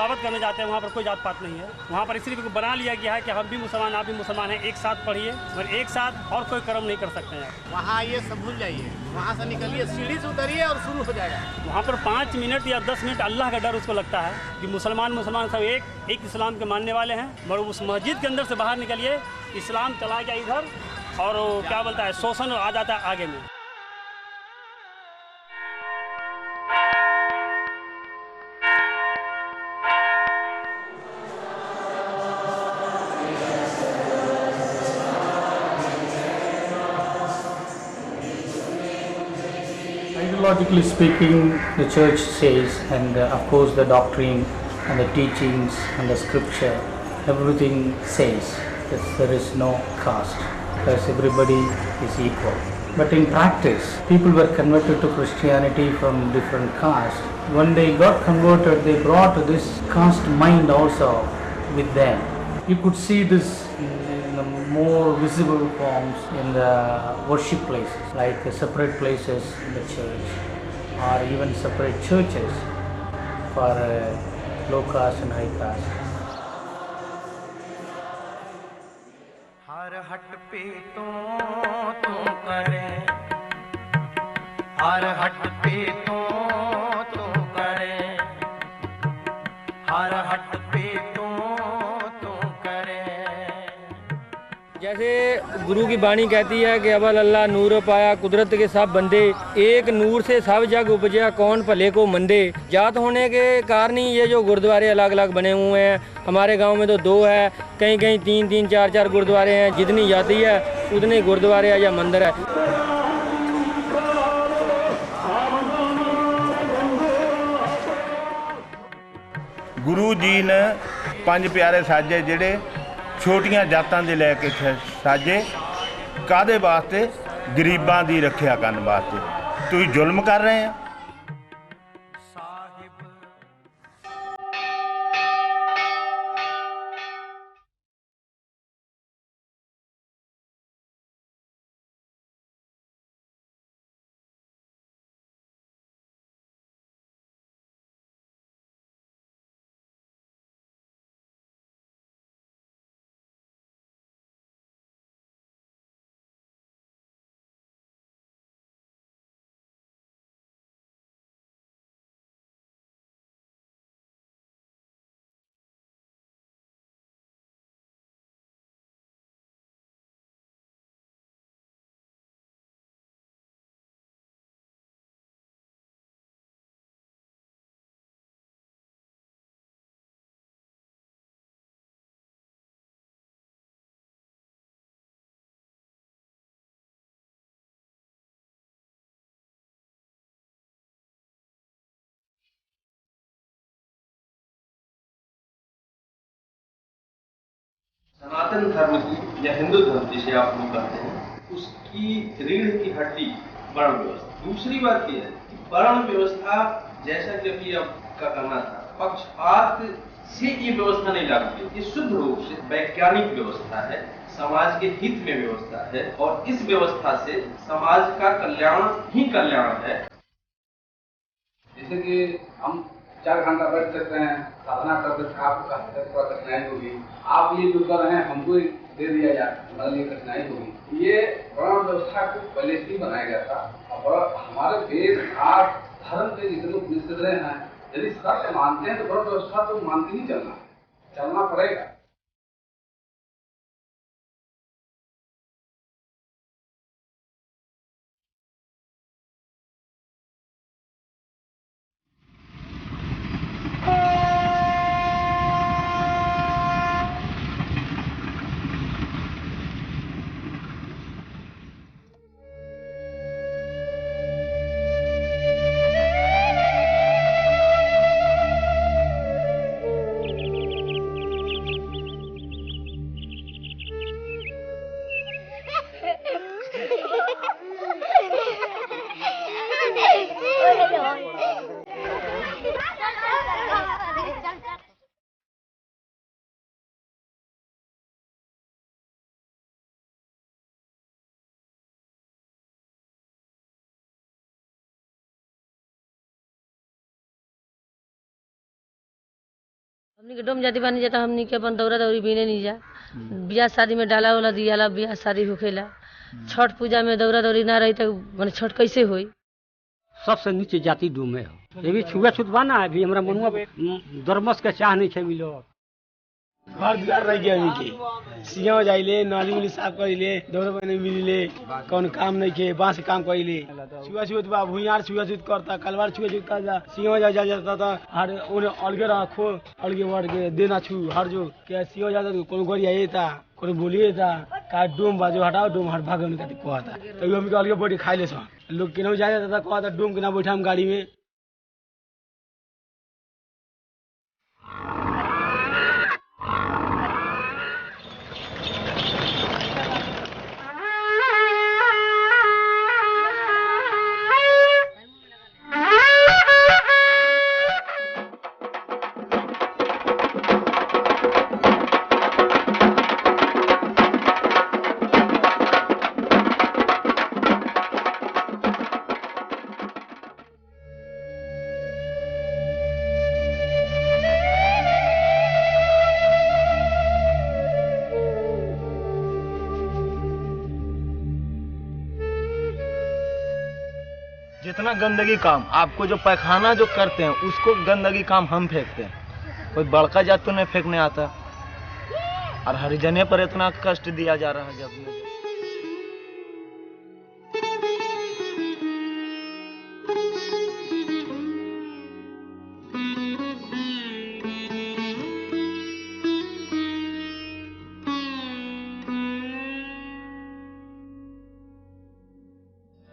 तिलावत करने जाते हैं वहाँ पर कोई जात पात नहीं है। वहाँ पर सिर्फ बना लिया गया है कि हम भी मुसलमान, आप भी मुसलमान हैं, एक साथ पढ़िए, और एक साथ और कोई कर्म नहीं कर सकते हैं। वहाँ आइए, सब भूल जाइए, वहाँ से निकलिए, सीढ़ी से उतरिए और शुरू हो जाएगा। वहाँ पर 5 मिनट या 10 मिनट अल्लाह का डर उसको लगता है कि मुसलमान सब एक इस्लाम के मानने वाले हैं। मगर उस मस्जिद के अंदर से बाहर निकलिए, इस्लाम चला गया इधर, और क्या बोलता है, शोषण आ जाता है आगे में। Ideologically speaking, the church says, and of course the doctrine and the teachings and the scripture, everything says that there is no caste, because everybody is equal. But in practice, people were converted to Christianity from different castes. When they got converted, they brought this caste mind also with them. You could see this in the more visible forms in the worship places, like separate places in the church, or even separate churches for low caste and high caste. हर हट पे तो करे, हर हट पे तो करे, हर हट पे तो करे। जैसे गुरु की बाणी कहती है कि अवल अल्लाह नूर पाया कुदरत के सब बंदे, एक नूर से सब जग उपजा कौन भले को मंदे। जात होने के कारण ही ये जो गुरुद्वारे अलग अलग बने हुए हैं। हमारे गांव में तो 2 है, कहीं कहीं 3-3, 4-4 गुरुद्वारे हैं। जितनी जाति है उतने गुरुद्वारे है या मंदिर है। गुरु जी ने 5 प्यारे साजे जिहड़े छोटियां जातां दे लैके साजे, काहदे वास्ते? गरीबां दी रखिया करन वास्ते। तुसीं जुल्म कर रहे हैं। सनातन धर्म की या हिंदू धर्म जिसे आप लोग कहते हैं, उसकी रीढ़ की हड्डी वर्ण व्यवस्था। दूसरी बात यह है कि वर्ण व्यवस्था, जैसा कि अभी आपका कहना था, पक्षपात से ये व्यवस्था नहीं लागू है। ये शुद्ध रूप से वैज्ञानिक व्यवस्था है, समाज के हित में व्यवस्था है, और इस व्यवस्था से समाज का कल्याण ही कल्याण है। जैसे कि हम 4 घंटा बैठ सकते हैं, साधना करते थे, आपको थोड़ा कठिनाई होगी। आप ये जो कर रहे हैं हमको दे दिया जाए, हमारे लिए कठिनाई होगी। ये वर्ण व्यवस्था को पहले से ही बनाया गया था। और हमारे वेद आज धर्म के जितने उपनिषद हैं, यदि सत्य मानते हैं तो वर्ण व्यवस्था तो मानते ही चलना पड़ेगा। हमनी के डोम जाति बानी जाता, हमनी के अपन दौरा दौरी बीने नहीं जा, ब्याह शादी में डाला वाला दियाला, ब्याह शादी होखेला, छठ पूजा में दौरा दौरी ना रही तो माने छठ कैसे होई। सबसे नीचे जाति डूमे हो, ये भी छुआछूत बाना है, अभी हमरा मनुआ दरमस के चाह नहीं छे मिलो। घर दुआर रह गया मिके सिया जाइले, नाली उली साफ कइले, दौरा बने मिलिले, कौन काम नहीं के बांस काम कइले, छुआछूत बा भुइयार छुआछूत करता, कलवार छुआछूत करता, सिया जा जाता था, हर ओने अलगे रखो, अलगे वर्ड के देना छु हर जो के सिया जाता कोन गोरी आएता, कोन बोलिए था का डोम बाजो हटाओ, डोम हट भागो में कहती कहता, तो हम के अलगे बॉडी खाइले स लोग केनो जा जाता था, कहता डोम के ना बैठा हम गाड़ी में। जितना गंदगी काम आपको जो पैखाना जो करते हैं उसको गंदगी काम हम फेंकते हैं, कोई बड़का जात तो नहीं फेंकने आता, और हरिजने पर इतना कष्ट दिया जा रहा है। जब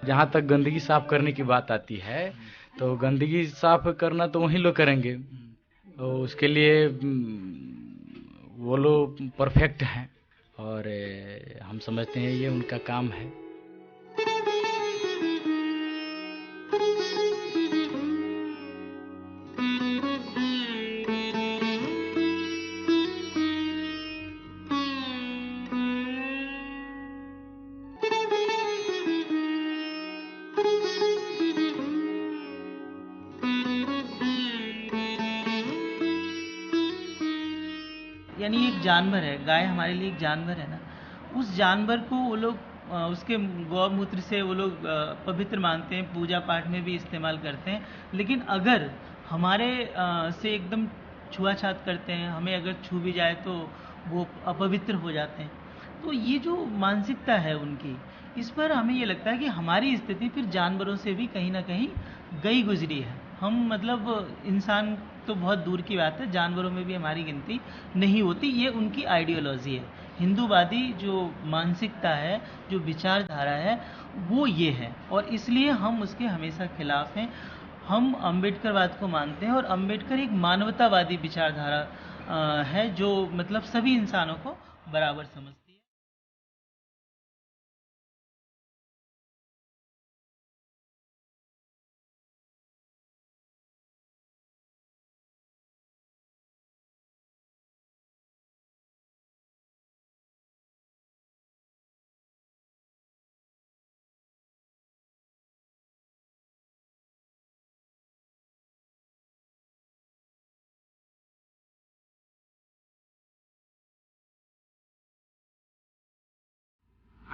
जहाँ तक गंदगी साफ करने की बात आती है तो गंदगी साफ करना तो वही लोग करेंगे, तो उसके लिए वो लोग परफेक्ट हैं और हम समझते हैं ये उनका काम है। यानी एक जानवर है, गाय हमारे लिए एक जानवर है ना, उस जानवर को वो लोग उसके गौमूत्र से वो लोग पवित्र मानते हैं, पूजा पाठ में भी इस्तेमाल करते हैं, लेकिन अगर हमारे से एकदम छुआछात करते हैं, हमें अगर छू भी जाए तो वो अपवित्र हो जाते हैं। तो ये जो मानसिकता है उनकी, इस पर हमें ये लगता है कि हमारी स्थिति फिर जानवरों से भी कहीं ना कहीं गई गुजरी है। हम मतलब इंसान तो बहुत दूर की बात है, जानवरों में भी हमारी गिनती नहीं होती। ये उनकी आइडियोलॉजी है, हिंदूवादी जो मानसिकता है, जो विचारधारा है, वो ये है, और इसलिए हम उसके हमेशा खिलाफ हैं। हम अम्बेडकरवाद को मानते हैं, और अम्बेडकर एक मानवतावादी विचारधारा है जो मतलब सभी इंसानों को बराबर समझती है।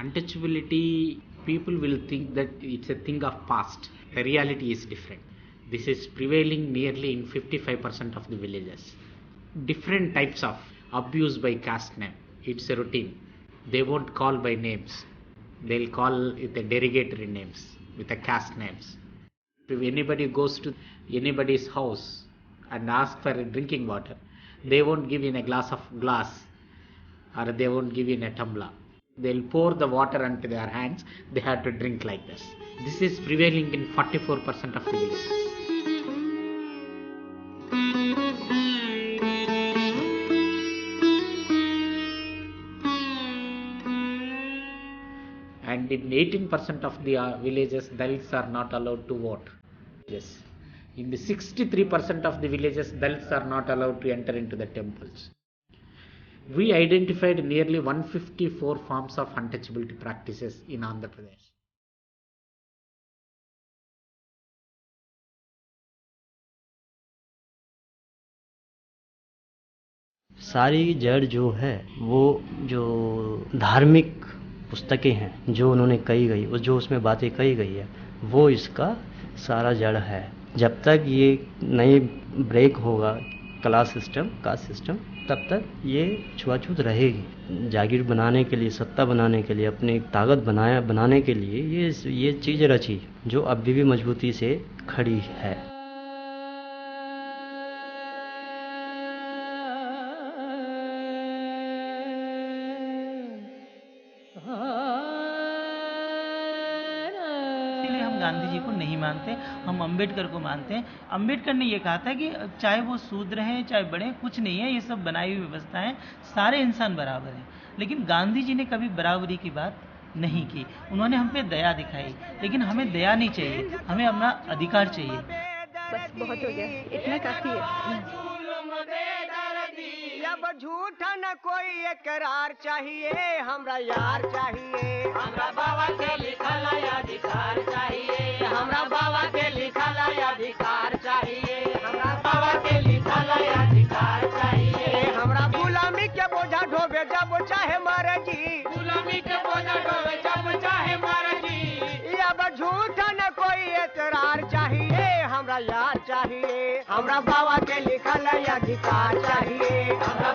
Untouchability, people will think that it's a thing of past. The reality is different. This is prevailing nearly in 55% of the villages. Different types of abuse by caste name. It's a routine. They won't call by names. They'll call with a derogatory names, with a caste names. If anybody goes to anybody's house and asks for drinking water, they won't give in a glass, or they won't give in a tumbler. They'll pour the water onto their hands. They have to drink like this. This is prevailing in 44% of the villages. And in 18% of the villages, Dalits are not allowed to vote. Yes. In the 63% of the villages, Dalits are not allowed to enter into the temples. We identified nearly 154 forms of untouchability practices in Andhra Pradesh. सारी जड़ जो है वो जो धार्मिक पुस्तकें हैं जो उन्होंने कही गई, जो उसमें बातें कही गई है, वो इसका सारा जड़ है। जब तक ये नई ब्रेक होगा कास्ट सिस्टम, तब तक ये छुआछूत रहेगी। जागीर बनाने के लिए, सत्ता बनाने के लिए, अपनी ताकत बनाने के लिए ये चीज़ रची जो अभी भी मजबूती से खड़ी है। गांधी जी को नहीं मानते, हम अंबेडकर को मानते हैं। अंबेडकर ने ये कहा था कि चाहे वो शूद्र हैं चाहे बड़े, कुछ नहीं है, ये सब बनाई हुई व्यवस्था है, सारे इंसान बराबर हैं। लेकिन गांधी जी ने कभी बराबरी की बात नहीं की। उन्होंने हम पे दया दिखाई, लेकिन हमें दया नहीं चाहिए, हमें अपना अधिकार चाहिए। बस बहुत हो गया, इतना काफी है। अब झूठा न कोई इकरार चाहिए, हमरा यार चाहिए, हमरा बाबा के लिखल अधिकार चाहिए, हमरा बाबा के लिखल अधिकार चाहिए, हमरा बाबा के लिखल अधिकार चाहिए। हमरा गुलामी के बोझा ढोवे जब चाहे मर्जी, गुलामी के बोझा ढोवे जब चाहे मर्जी। अब झूठा न कोई इकरार चाहिए, हमरा यार चाहिए, हमरा बाबा के लिखल अधिकार चाहिए, हमरा